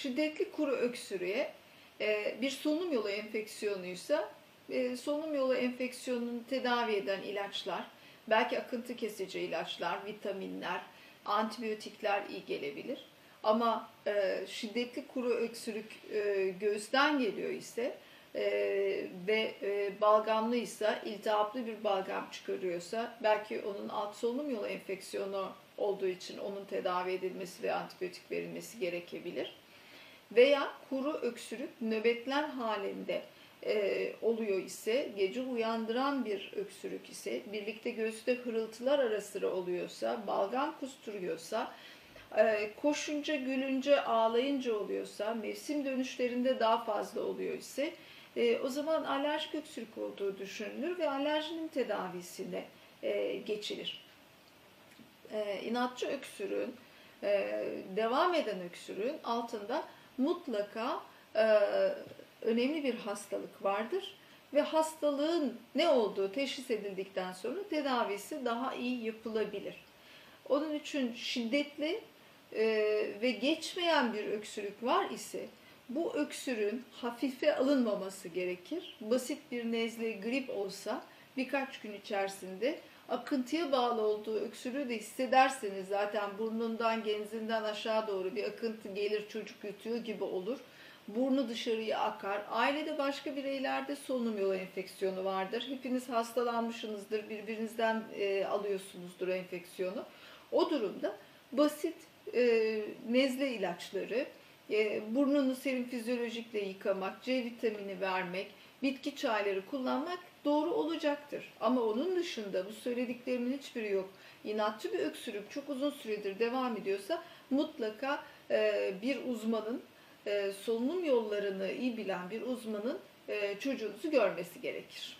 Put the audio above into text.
Şiddetli kuru öksürüğe bir solunum yolu enfeksiyonuysa solunum yolu enfeksiyonunu tedavi eden ilaçlar, belki akıntı kesici ilaçlar, vitaminler, antibiyotikler iyi gelebilir. Ama şiddetli kuru öksürük göğüsten geliyor ise ve balgamlıysa, iltihaplı bir balgam çıkarıyorsa, belki onun alt solunum yolu enfeksiyonu olduğu için onun tedavi edilmesi ve antibiyotik verilmesi gerekebilir. Veya kuru öksürük nöbetler halinde oluyor ise, gece uyandıran bir öksürük ise, birlikte göğüste hırıltılar ara sıra oluyorsa, balgam kusturuyorsa, koşunca, gülünce, ağlayınca oluyorsa, mevsim dönüşlerinde daha fazla oluyor ise, o zaman alerjik öksürük olduğu düşünülür ve alerjinin tedavisine geçilir. İnatçı öksürüğün, devam eden öksürüğün altında mutlaka önemli bir hastalık vardır ve hastalığın ne olduğu teşhis edildikten sonra tedavisi daha iyi yapılabilir. Onun için şiddetli ve geçmeyen bir öksürük var ise bu öksürüğün hafife alınmaması gerekir. Basit bir nezle, grip olsa birkaç gün içerisinde akıntıya bağlı olduğu öksürüğü de hissederseniz zaten burnundan, genzinden aşağı doğru bir akıntı gelir, çocuk yutuyor gibi olur. Burnu dışarıya akar. Ailede başka bireylerde solunum yolu enfeksiyonu vardır. Hepiniz hastalanmışsınızdır, birbirinizden alıyorsunuzdur enfeksiyonu. O durumda basit nezle ilaçları, burnunu serum fizyolojikle yıkamak, C vitamini vermek, bitki çayları kullanmak doğru olacaktır. Ama onun dışında bu söylediklerimin hiçbiri yok. İnatçı bir öksürük çok uzun süredir devam ediyorsa mutlaka bir uzmanın, solunum yollarını iyi bilen bir uzmanın çocuğunuzu görmesi gerekir.